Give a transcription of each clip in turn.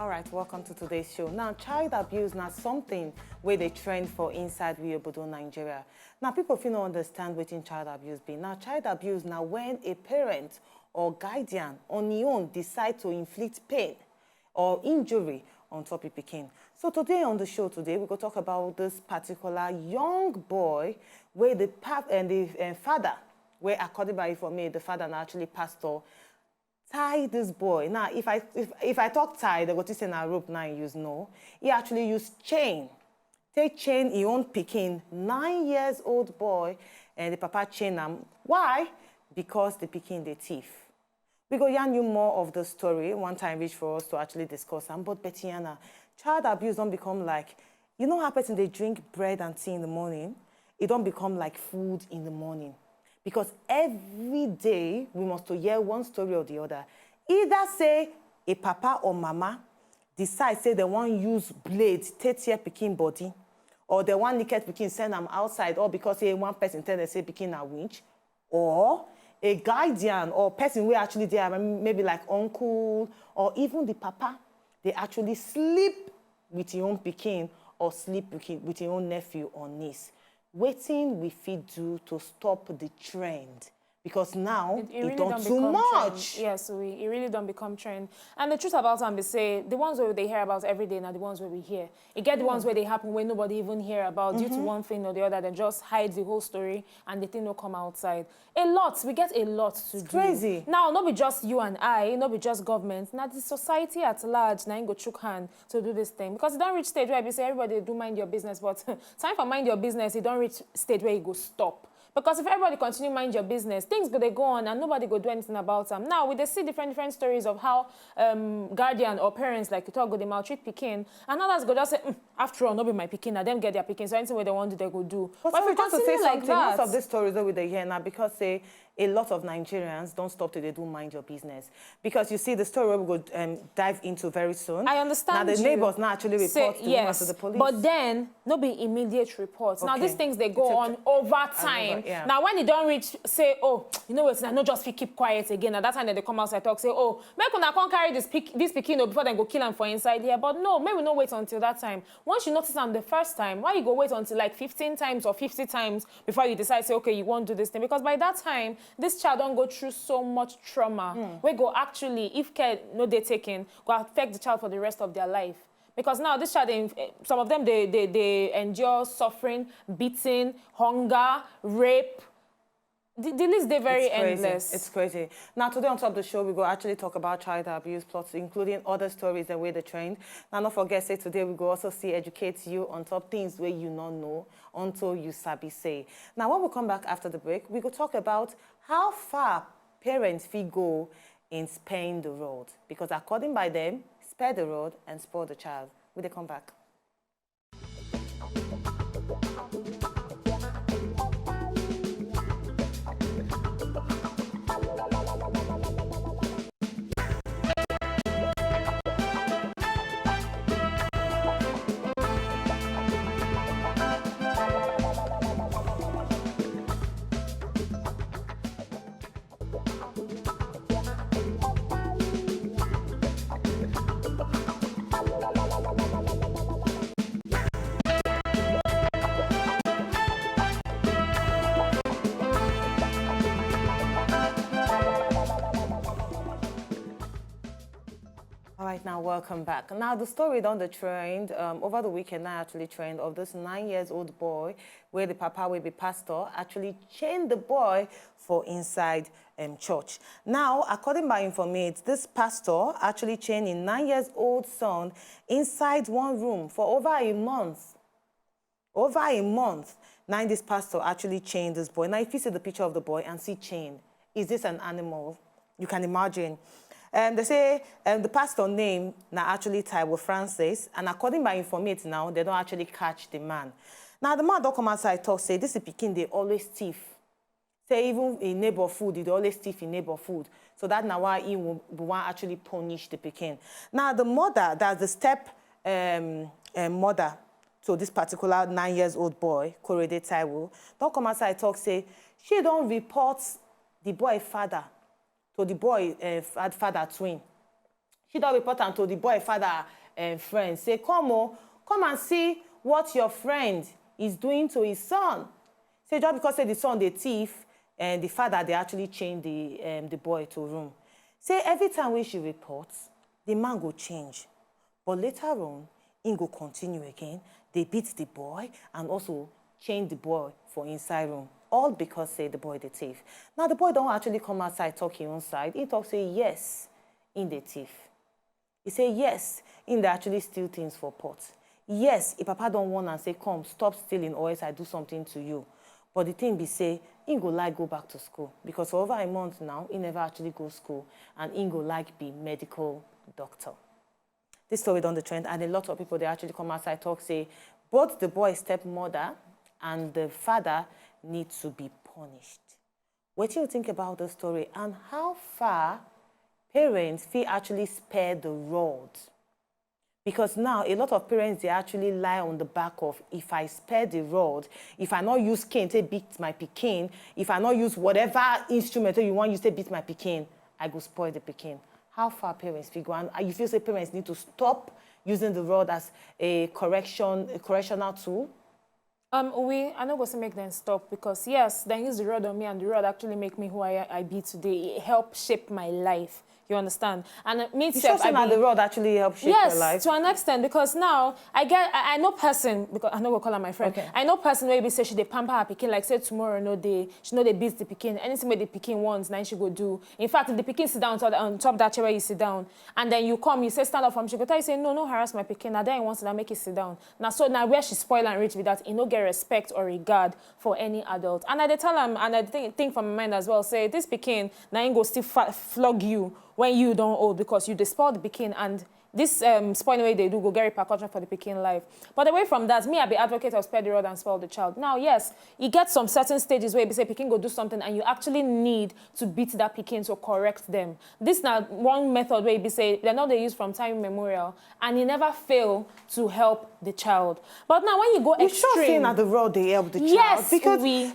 All right, welcome to today's show. Now, child abuse now something where they trend for inside Obodo, Nigeria. Now, people feel not understand what in child abuse be. Now, child abuse now when a parent or guardian on your own decide to inflict pain or injury on top of pikin. So today on the show today, we're going to talk about this particular young boy where the father, where according by for me, the father actually pastor, tie this boy. Now, if I talk tie, they go to say na rope now use no. He actually used chain. Take chain, he own pikin, 9-year-old boy, and the papa chain him. Why? Because the pikin the thief. We go yarn you more of the story. One time reach for us to actually discuss them. But Bettiana, child abuse don't become like, you know how person they drink bread and tea in the morning? It don't become like food in the morning. Because every day we must to hear one story or the other. Either say a papa or mama decide say they want use blade, take tear pikin body, or they want naked pikin send them outside, or because say one person tell them say pikin a winch, or a guardian or person who actually there, maybe like uncle or even the papa, they actually sleep with your own pikin or sleep with your own nephew or niece. Waiting we fit do to stop the trend. Because now, it really don't too much. Trend. Yes, it really don't become trend. And the truth about them, they say, the ones where they hear about every day, now the ones where we hear. You get the ones where they happen where nobody even hear about due to one thing or the other, they just hide the whole story and the thing will come outside. We get a lot to do. Crazy. Now, not be just you and I, not be just government, now the society at large, now you go chook hand to do this thing. Because it don't reach stage where you say everybody do mind your business, but time for mind your business, it don't reach stage where you go stop. Because if everybody continue mind your business, things go they go on and nobody go do anything about them. Now, we see different stories of how guardian or parents like you talk go they maltreat pikin, and others go just say, after all, not be my pikin, and them get their pikin, so anything where they want to they go do. But if we just to say like something, most of these stories that we they hear now because say a lot of Nigerians don't stop till they do mind your business. Because you see the story where we go dive into very soon. I understand. Now the neighbors now actually report to the police. But then not be immediate reports. Okay. Now these things they go on over time. Now when you don't reach, say, oh, you know what? Now not just keep quiet again. At that time that they come outside talk, say, oh, maybe I can't carry this pikin before they go kill them for inside here. But no, maybe not wait until that time. Once you notice them the first time, why you go wait until like 15 times or 50 times before you decide say, okay, you won't do this thing? Because by that time, this child don't go through so much trauma. We go actually, if care no they taken, go affect the child for the rest of their life. Because now this child, some of them they endure suffering, beating, hunger, rape. The list they're very endless. It's crazy. Now today on top of the show, we will actually talk about child abuse plots, including other stories and where they trained. Now don't forget, say today we will also educate you on top things where you not know until you sabi say. Now when we come back after the break, we will talk about how far parents fee go in sparing the road. Because according by them, spare the road and spoil the child. Will they come back? All right, now welcome back. Now the story on the trend over the weekend, I actually trained of this 9-year-old boy where the papa will be pastor actually chained the boy for inside church. Now, according by information, this pastor actually chained a 9-year-old son inside one room for over a month. Over a month. Now this pastor actually chained this boy. Now if you see the picture of the boy and see chained, is this an animal? You can imagine. They say the pastor name now actually Taiwo Francis, and according by information now, they don't actually catch the man. Now the man don't come outside talk, say this is pikin, they always thief. Say even in neighbor food, they always thief in neighbor food. So that now why he will want actually punish the pikin. Now the mother, that's the step mother to this particular 9-year-old boy, Korede Taiwo, don't come outside talk, say she don't report the boy father. So the boy father twin. she don't report am to the boy father and friend. Say, come and see what your friend is doing to his son. Say, just because say the son the thief and the father they actually change the boy to room. Say every time when she reports, the man go change. But later on, he go continue again. They beat the boy and also change the boy for inside room. All because say the boy the thief. Now the boy don't actually come outside talk his own side. He talk say yes, in the thief. He say yes, in they actually steal things for pot. Yes, if papa don't want and say come stop stealing or else I do something to you. But the thing be say, he go like go back to school because for over a month now, he never actually go school and he go like be medical doctor. This story on the trend and a lot of people they actually come outside talk say both the boy's stepmother and the father need to be punished. What do you think about the story and how far parents feel actually spare the rod? Because now a lot of parents they actually lie on the back of if I spare the rod, if I not use cane to beat my pikin, if I not use whatever instrument you want use to beat my pikin, I go spoil the pikin. How far parents figure and you feel say parents need to stop using the rod as a correctional tool? I know go to make them stop because yes, they use the rod on me and the rod actually make me who I be today. It helped shape my life. You understand? And me self, the rod actually helps shape your life? Yes, to an extent, because now I know person, because I know we'll call her my friend. Okay. I know person where say she dey pamper her pikin, like say tomorrow she know they beat the pikin. Anything where the pikin wants, now she go do. In fact, if the pikin sit down on top that chair where you sit down, and then you come, you say stand up from she go tell you say no harass my pikin. Now then wants to make it sit down. Now so now where she spoil and rich with that, you no get respect or regard for any adult. And I tell him, and I think from my mind as well, say this pikin now ain't go still flog you when you don't old because you spoil the pikin and this spoiling way they do go get repercussion for the pikin life. But away from that, me I be advocate of spare the rod and spoil the child. Now, yes, you get some certain stages where you say pikin go do something and you actually need to beat that pikin to correct them. This now one method where you say they're not they use from time immemorial and you never fail to help the child. But now when you go extreme, sure saying that the road they help the child. Yes,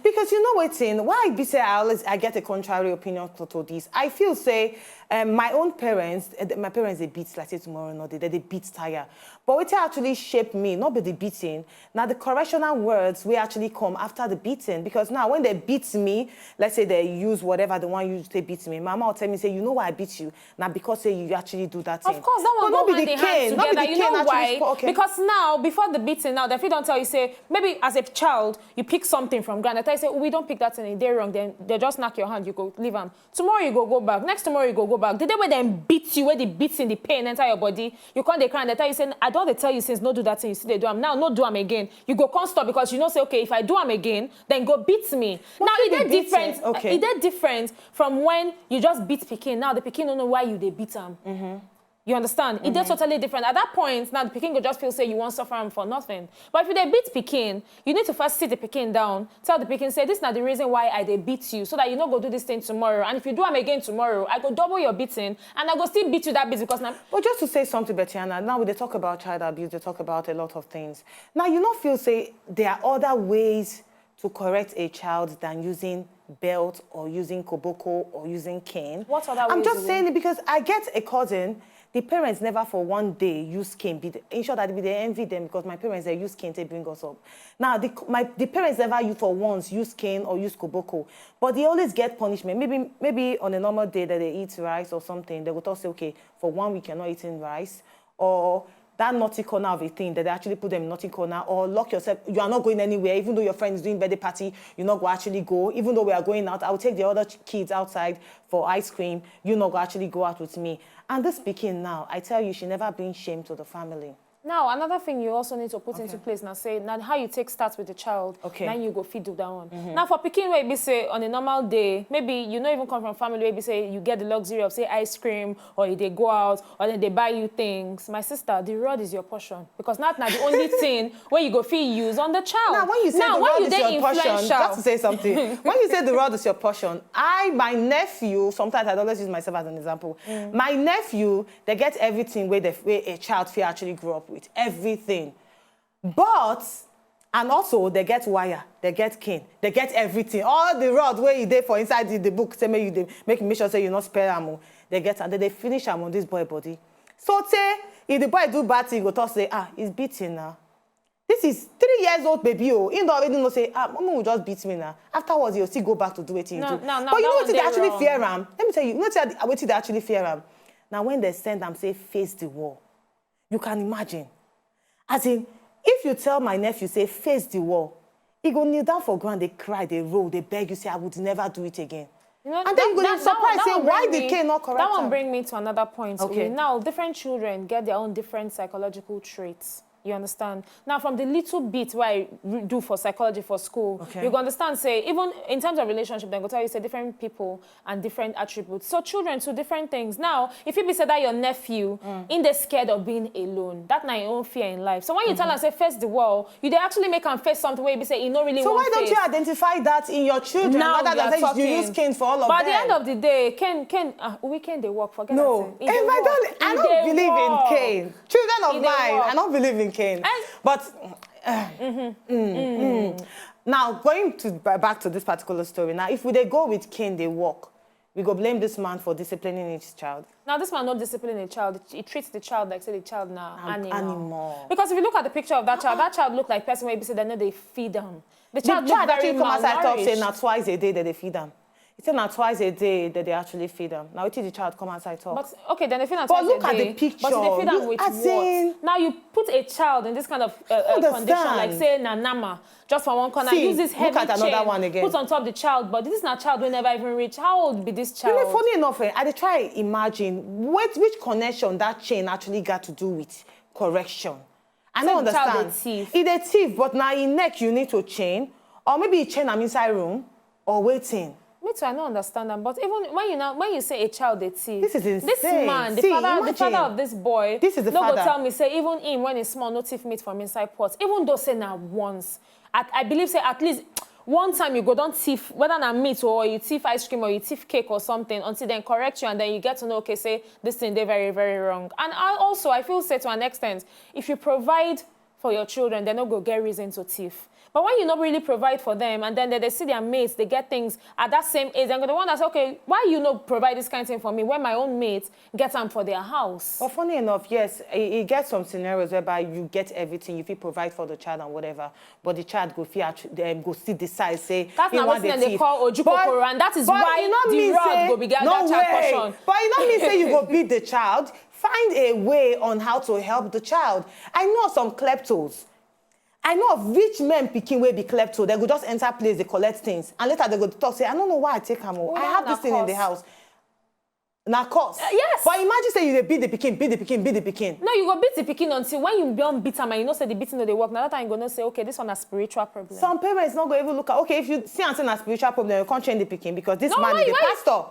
because you know what's in why be say I get a contrary opinion to this. I feel say my own parents, my parents they beat like say tomorrow no they beat tire. But what actually shaped me, not be the beating. Now the correctional words will actually come after the beating because now when they beat me, let's say they use whatever the one you say beat me. Mama will tell me say you know why I beat you now because say you actually do that thing. Of course, that one go hand in hand together. You know why? Okay. Because now before the beating, now if you don't tell you say maybe as a child you pick something from ground. They say oh, we don't pick that thing. They're wrong. Then they just knock your hand. You go leave them. Tomorrow you go back. Next tomorrow you go back. The day when they beat you, where they beat in the pain enter your body, you can't they cry and they tell you saying I don't they tell you since no do that thing. You see they do them now. No do them again. You go can't stop because you know say okay if I do them again then go beat me. Now it is different. Okay. It is different from when you just beat pikin. Now the pikin don't know why you they beat them. You understand? It's totally different. At that point, now the pikin go just feel say you won't suffer him for nothing. But if they beat pikin, you need to first sit the pikin down, tell the pikin, say, this is not the reason why I beat you, so that you not go do this thing tomorrow. And if you do them again tomorrow, I go double your beating, and I go still beat you that bit because now... But just to say something, Bettiana, now when they talk about child abuse, they talk about a lot of things. Now, you not feel say there are other ways to correct a child than using belt or using koboko or using cane. What other ways? I'm just saying it because I get a cousin. The parents never for one day use cane. In short, they envy them because my parents, they use cane to bring us up. Now, the parents never for once use cane or use koboko, but they always get punishment. Maybe on a normal day that they eat rice or something, they will talk say, okay, for 1 week you're not eating rice, or that naughty corner of a thing that they actually put them in naughty corner, or lock yourself, you are not going anywhere, even though your friend is doing birthday party, you're not going to actually go, even though we are going out, I will take the other kids outside for ice cream, you're not going to actually go out with me. And this speaking now, I tell you, she never bring shame to the family. Now, another thing you also need to put into place now, say, now how you take starts with the child, then you go feed do that one. Now, for pikin where you say on a normal day, maybe you not even come from family where you say you get the luxury of say ice cream, or they go out, or then they buy you things. My sister, the rod is your portion because not the only thing where you go feed use on the child. Now, when you say the rod is your portion, just to say something, when you say the rod is your portion, my nephew, sometimes I always use myself as an example. My nephew, they get everything where a child feel actually grew up with everything, but and also they get wire, they get cane, they get everything. All the rod where you did for inside the book, say make sure say you not spare ammo. They get and then they finish am on this boy body. So say, if the boy do bad thing, go talk say, he's beating now. This is 3 years old baby. Oh, he don't already know say, mama will just beat me now. Afterwards, he'll still go back to do what he do. But you know what they actually fear him? Let me tell you, you know what they actually fear him? Now, when they send them, say, face the wall. You can imagine. As in, if you tell my nephew, say, face the wall, he go kneel down for ground, they cry, they roll, they beg you, say, I would never do it again. You know, and then you go surprised, say, why the cane not correct? That one bring me to another point. Okay. Now, different children get their own different psychological traits. You understand? Now, from the little bit what I do for psychology for school, you understand, say, even in terms of relationship, then go tell you, say, different people and different attributes. So children, two different things. Now, if you be said that your nephew, in the scared of being alone, that's not your own fear in life. So when you tell them, say, face the wall, you they actually make them face something where you be say, you don't really want to. So why don't you identify that in your children? Now rather than you use cane for all of them? But at the end of the day, weekend they work, forget that. No, I don't believe in cane. Children of mine, I don't believe in cane. But now going back to this particular story. Now, if they go with cane, they walk. We go blame this man for disciplining his child. Now, this man not disciplining a child. He treats the child like say the child now animal. Because if you look at the picture of that child look like person where you say they know they feed them. The child actually come outside talk say now twice a day that they feed them. It's not twice a day that they actually feed them. Now, it is the child come outside talk. But, okay, then they feed them twice a day. But look at the picture. But they feed them with what? Now, you put a child in this kind of condition, like, say, Nanama, just for one corner. Use this heavy chain, one again. Put on top the child. But this is not a child who never even reach. How old be this child? You know, funny enough, I try to imagine which connection that chain actually got to do with correction. I don't understand. It's a thief, but now in neck you need to chain. Or maybe chain them inside room or waiting. Me too, I don't understand them. But even when you say a child, they thief. This is insane. This man, the father of this boy, this is the father. Go tell me, say even him when he's small, no thief meat from inside pots. Even though say now once, I believe say at least one time you go don't thief, whether not meat or you thief ice cream or you thief cake or something, until then correct you and then you get to know, okay, say this thing they're very, very wrong. And I feel say to an extent, if you provide for your children, they don't go get reason to thief. But when you not really provide for them, and then they see their mates, they get things at that same age, and the one that's okay, why you not provide this kind of thing for me when my own mates get them for their house? Well, funny enough, yes, it gets some scenarios whereby you get everything, if you provide for the child and whatever, but the child go still decide, say, that's not what they call Ojukokoro, and that is why the rod go begin that child portion. But it not mean say you go beat the child. Find a way on how to help the child. I know some kleptos. I know of rich men picking where be klepto. They go just enter place, they collect things. And later they go talk, say, I don't know why I take them all. I have this thing in the house. Now, course. Yes. But imagine say you beat the pikin. No, you go beat the pikin until when you don't beat them and you know say the beating no they work. Now that time you go say, okay, this one a spiritual problem. Some parents not go even look at, okay, if you see and say a spiritual problem, you can't change the pikin because this man is a pastor.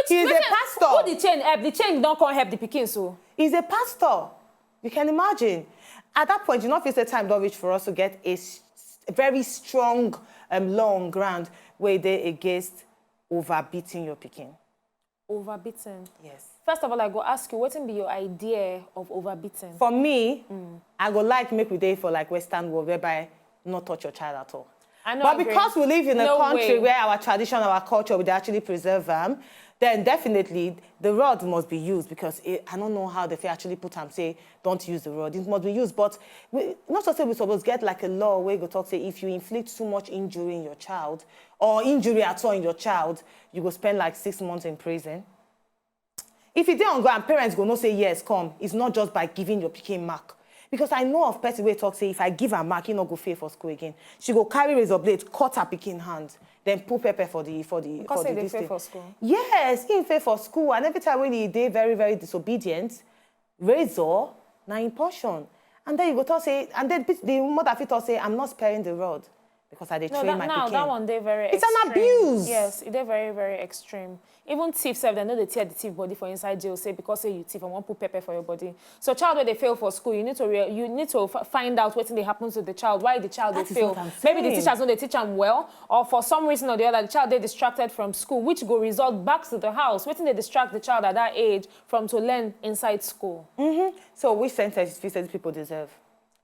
He is a pastor. Who the chain help? The chain don't come help the pikin, so. He's a pastor. You can imagine. At that point, you know, if it's time don't reach for us to get a very strong law on ground where they against overbeating your pikin. Overbeating? Yes. First of all, I go ask you, what will be your idea of overbeating? For me, I go like make we day for like Western world whereby not touch your child at all. I know. But because we live in a country where our tradition, our culture, we actually preserve them, then definitely the rod must be used because I don't know how they actually put them, say, don't use the rod. It must be used, but not to say we're supposed to get like a law where you talk, say, if you inflict too much injury in your child or injury at all in your child, you go spend like 6 months in prison. If you don't go and parents go no say, yes, come, it's not just by giving your pikin mark. Because I know of person where talk, say, if I give her mark, he not go fail for school again. She go carry razor blade, cut her pikin hand, then put pepper for the because they fail for school. Yes, he fail for school, and every time when he dey very, very disobedient, razor na in portion. And then you go talk say, and then the mother fit talk say, I'm not sparing the rod because I train my pikin. No, that one they very extreme. It's an abuse. Yes, they're very, very extreme. Even thieves, they know they tear the thief body for inside jail, say because say you thief and want put pepper for your body. So child when they fail for school, you need to find out what they happen to the child, why the child they fail. Maybe the teachers know they teach them well, or for some reason or the other, the child they distracted from school, which go result back to the house. What they distract the child at that age from to learn inside school. So which sentences these people deserve?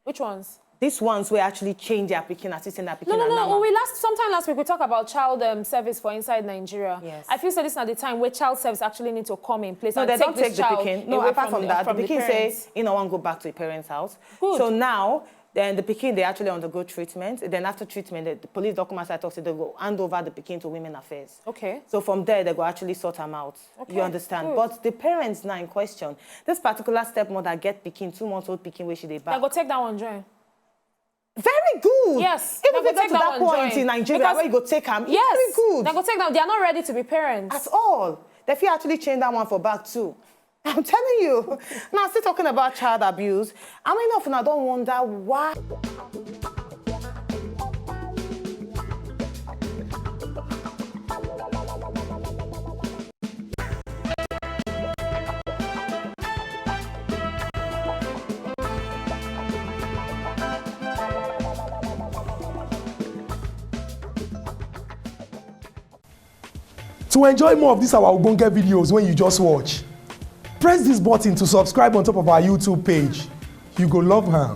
Which ones? these ones will actually change their pikin, assisting their pikin. No. Sometime last week we talked about child service for inside Nigeria. Yes. I feel so this is not the time where child service actually need to come in place. No, and they don't take the child pikin. No, apart from that, the pikin says, you know, want to go back to the parents' house. Good. So now, then the pikin, they actually undergo treatment. Then after treatment, the police documents I talk to, they go hand over the pikin to Women Affairs. Okay. So from there, they go actually sort them out. Okay. You understand? Good. But the parents now in question, this particular stepmother get pikin, 2-month-old pikin, where she they back. They go take that one, join. Very good. Yes. Even if they get to that point in Nigeria where you go take them, yes, very good. They go take them. They are not ready to be parents. At all. They feel actually change that one for back too. I'm telling you. Now, still talking about child abuse, how many of you don't wonder why? To enjoy more of these our Ogbonge videos when you just watch, press this button to subscribe on top of our YouTube page. You go love her.